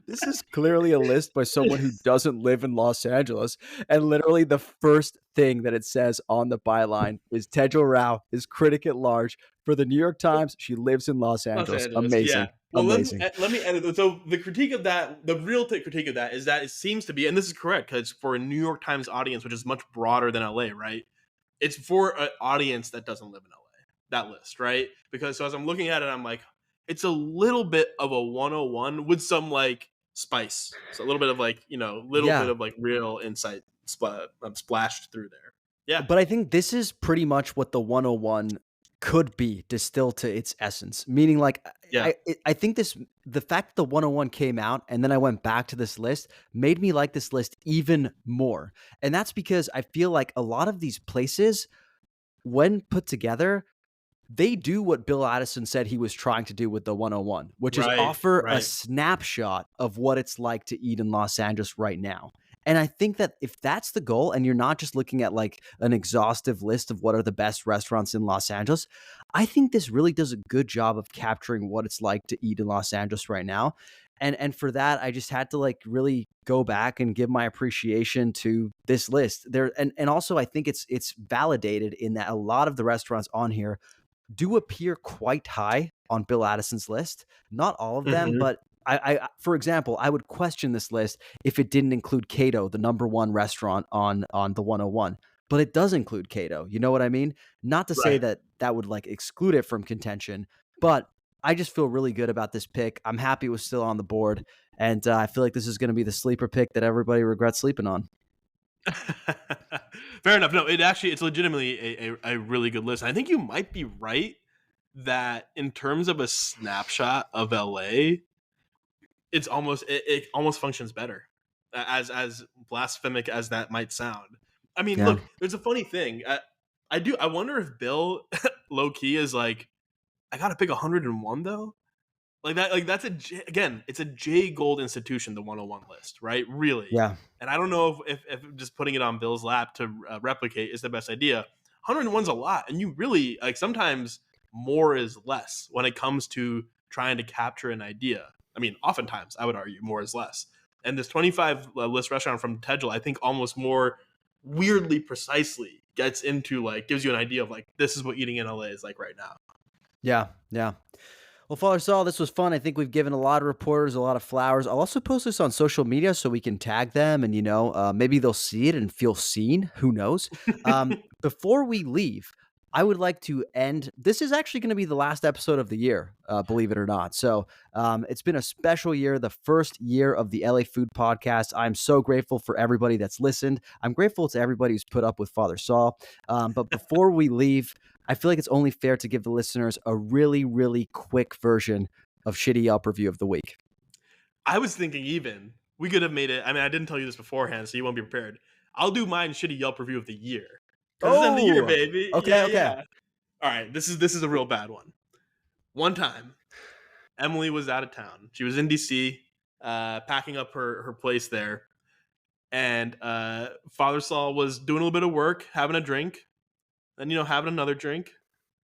This is clearly a list by someone who doesn't live in Los Angeles. And literally the first thing that it says on the byline is Tejal Rao is critic at large for the New York Times. She lives in Los Los Angeles. Angeles, yeah. Amazing. Well, Amazing. let me edit. So the critique of that, the real critique of that is that it seems to be, and this is correct because for a New York Times audience, which is much broader than LA, right? It's for an audience that doesn't live in LA. That list, right? Because so as I'm looking at it, I'm like, it's a little bit of a 101 with some like spice, so a little bit of like little bit Yeah. of like real insight splashed through there. Yeah, But I think this is pretty much what the 101 could be distilled to its essence. Meaning, like, yeah, I think the fact that the 101 came out and then I went back to this list made me like this list even more. And that's because I feel like a lot of these places, when put together, they do what Bill Addison said he was trying to do with the 101, which is right, offer a right. snapshot of what it's like to eat in Los Angeles right now. And I think that if that's the goal, and you're not just looking at like an exhaustive list of what are the best restaurants in Los Angeles, I think this really does a good job of capturing what it's like to eat in Los Angeles right now. And for that, I just had to like really go back and give my appreciation to this list. And also I think it's validated in that a lot of the restaurants on here do appear quite high on Bill Addison's list. Not all of them, Hmm. but for example, I would question this list if it didn't include Cato, the number one restaurant on the 101. But it does include Cato. You know what I mean? Not to say Right. that that would like exclude it from contention, but I just feel really good about this pick. I'm happy it was still on the board, and I feel like this is going to be the sleeper pick that everybody regrets sleeping on. Fair enough. No, it's legitimately a really good list. I think you might be right that in terms of a snapshot of LA, it almost functions better. As blasphemic as that might sound. I mean, Yeah, look, there's a funny thing. I wonder if Bill low key is like, I gotta pick 101 though. Like that's again, it's a J Gold institution, the 101 list, right? Really. yeah, And I don't know if just putting it on Bill's lap to replicate is the best idea. 101's a lot, and you really like sometimes more is less when it comes to trying to capture an idea. I mean, oftentimes I would argue more is less. And this 25 list restaurant from Tejal, I think almost more weirdly precisely gets into like gives you an idea of like this is what eating in LA is like right now. yeah, yeah. Well, Father Saul, this was fun. I think we've given a lot of reporters a lot of flowers. I'll also post this on social media so we can tag them and, maybe they'll see it and feel seen. Who knows? Before we leave, I would like to end. This is actually going to be the last episode of the year, believe it or not. So it's been a special year, the first year of the LA Food Podcast. I'm so grateful for everybody that's listened. I'm grateful to everybody who's put up with Father Saul. But before we leave, I feel like it's only fair to give the listeners a really, really quick version of Shitty Yelp Review of the Week. I was thinking even we could have made it. I mean, I didn't tell you this beforehand, so you won't be prepared. I'll do mine shitty Yelp review of the year because it's the end of the year, Oh, baby. okay, Yeah, okay. yeah. All right, this is a real bad one. One time, Emily was out of town. She was in DC, packing up her place there, and Father Saul was doing a little bit of work, having a drink, then having another drink,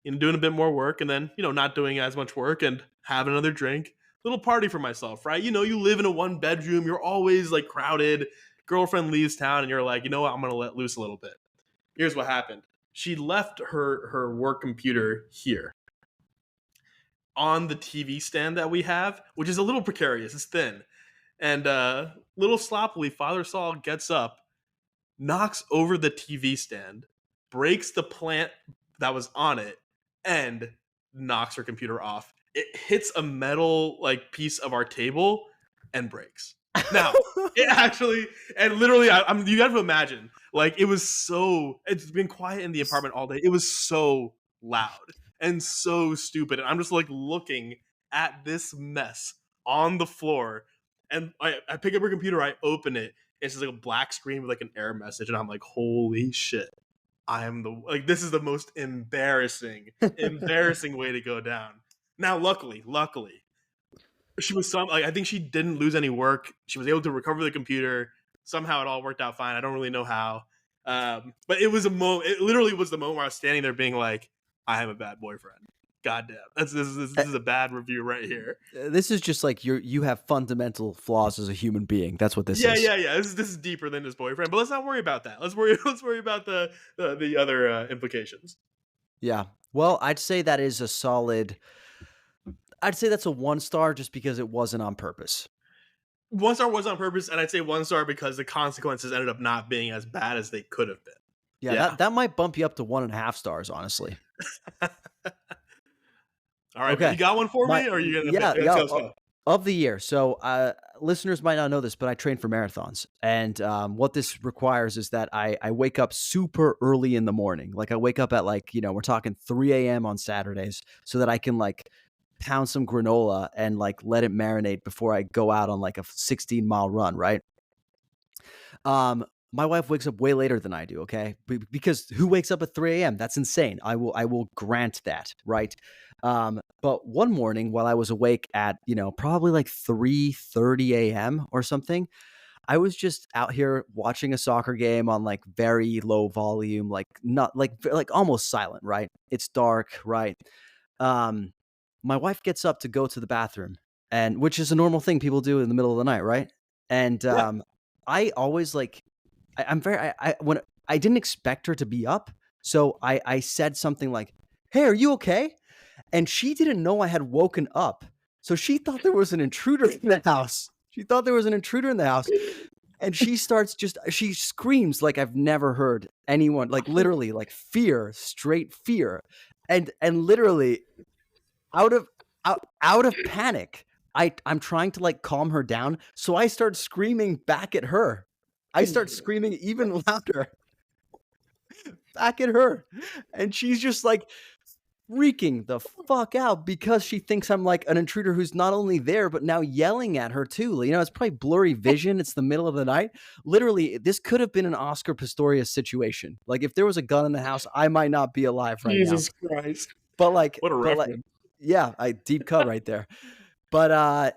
doing a bit more work, and then not doing as much work and having another drink. little party for myself, right? You know, you live in a one bedroom, you're always like crowded. Girlfriend leaves town, and you're like, you know what? I'm gonna let loose a little bit. Here's what happened. She left her work computer here on the TV stand that we have, which is a little precarious. It's thin. And little sloppily, Father Saul gets up, knocks over the TV stand, breaks the plant that was on it, and knocks her computer off. It hits a metal like piece of our table and breaks. Now, it actually, and literally, you got to imagine, like it was so. It's been quiet in the apartment all day. It was so loud and so stupid, and I'm just like looking at this mess on the floor, and I pick up her computer, I open it, it's just like a black screen with like an error message, and I'm like, holy shit. This is the most embarrassing way to go down. Now, luckily, she was I think she didn't lose any work. She was able to recover the computer. Somehow it all worked out fine. I don't really know how. But it was it literally was the moment where I was standing there being like, I am a bad boyfriend. Goddamn. This is a bad review right here. This is just like you have fundamental flaws as a human being. That's what this is. Yeah. This is deeper than his boyfriend. But let's not worry about that. Let's worry about the other implications. Yeah. Well, I'd say that is a solid. I'd say that's a 1 star just because it wasn't on purpose. 1 star was on purpose, and I'd say 1 star because the consequences ended up not being as bad as they could have been. Yeah. That might bump you up to 1.5 stars, honestly. All right, okay. You got one for me, or are you gonna? Of the year. So listeners might not know this, but I train for marathons, and what this requires is that I wake up super early in the morning. Like I wake up at we're talking 3 a.m. on Saturdays, so that I can pound some granola and let it marinate before I go out on a 16-mile run. Right. My wife wakes up way later than I do. Okay. Because who wakes up at 3 a.m.? That's insane. I will grant that. Right. But one morning while I was awake at, probably 3:30 a.m. or something, I was just out here watching a soccer game on very low volume, not almost silent. Right. It's dark. Right. My wife gets up to go to the bathroom, and which is a normal thing people do in the middle of the night. Right. And, I always when I didn't expect her to be up. So I said something like, "Hey, are you okay?" And she didn't know I had woken up. So she thought there was an intruder in the house. And she screams like I've never heard anyone, literally fear, straight fear. And literally out of panic, I'm trying to calm her down. So I start screaming back at her. I start screaming even louder back at her. And she's just freaking the fuck out because she thinks I'm an intruder who's not only there, but now yelling at her too. It's probably blurry vision. It's the middle of the night. Literally, this could have been an Oscar Pistorius situation. If there was a gun in the house, I might not be alive right now. Jesus Christ. But what a reference. Deep cut right there. But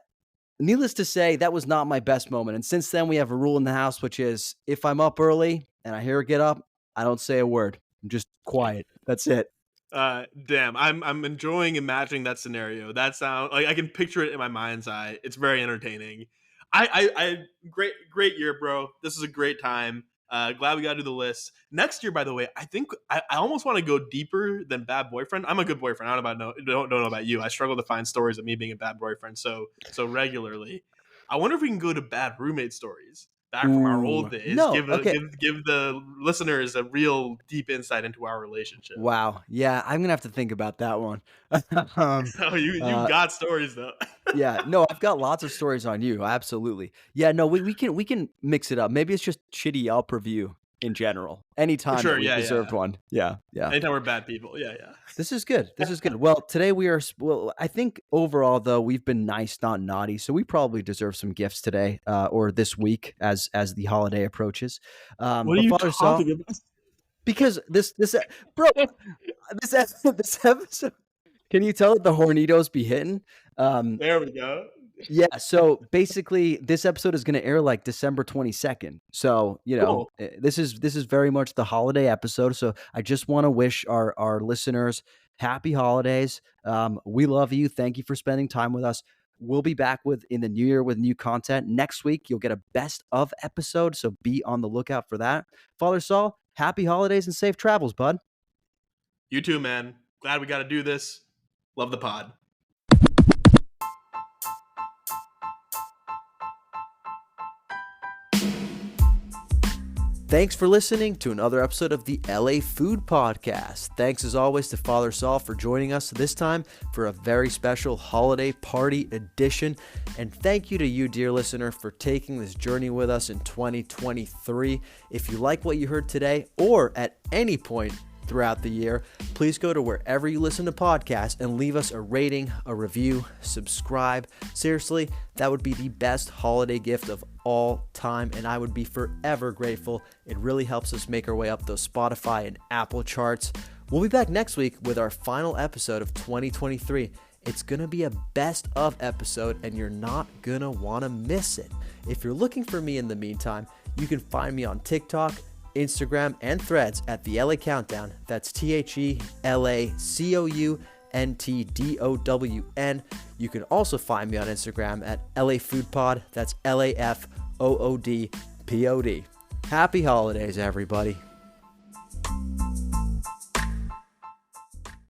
needless to say, that was not my best moment. And since then, we have a rule in the house, which is if I'm up early and I hear her get up, I don't say a word. I'm just quiet. That's it. Damn, I'm enjoying imagining that scenario. That sound I can picture it in my mind's eye. It's very entertaining. I great year, bro. This is a great time. Glad we got to do the list next year. By the way, I think I almost want to go deeper than bad boyfriend. I'm a good boyfriend. I don't know about you. I struggle to find stories of me being a bad boyfriend so regularly. I wonder if we can go to bad roommate stories back from our old days. Give the listeners a real deep insight into our relationship. Wow. Yeah, I'm gonna have to think about that one. You got stories though. Yeah, no, I've got lots of stories on you. Absolutely. Yeah, no, we can mix it up. Maybe it's just shitty Yelp review in general. Anytime we deserved one. Yeah. Anytime we're bad people. Yeah. This is good. Well, today I think overall though we've been nice, not naughty. So we probably deserve some gifts today, or this week as the holiday approaches. What are you talking about? Because this episode. Can you tell that the Hornitos be hitting? There we go. Yeah, so basically this episode is going to air December 22nd. So, cool. This is very much the holiday episode. So I just want to wish our listeners happy holidays. We love you. Thank you for spending time with us. we'll be back in the new year with new content. Next week, you'll get a best of episode, so be on the lookout for that. Father Saul, happy holidays and safe travels, bud. You too, man. Glad we got to do this. Love the pod. Thanks for listening to another episode of the LA Food Podcast. Thanks as always to Father Saul for joining us this time for a very special holiday party edition. And thank you to you, dear listener, for taking this journey with us in 2023. If you like what you heard today or at any point throughout the year, please go to wherever you listen to podcasts and leave us a rating, a review, subscribe. Seriously, that would be the best holiday gift of all time, and I would be forever grateful. It really helps us make our way up those Spotify and Apple charts. We'll be back next week with our final episode of 2023. It's going to be a best of episode, and you're not going to want to miss it. If you're looking for me in the meantime, you can find me on TikTok, Instagram, and Threads at the LA Countdown. That's THELACOUNTDOWN. You can also find me on Instagram at LA Food Pod. That's LAFOODPOD. Happy holidays, everybody.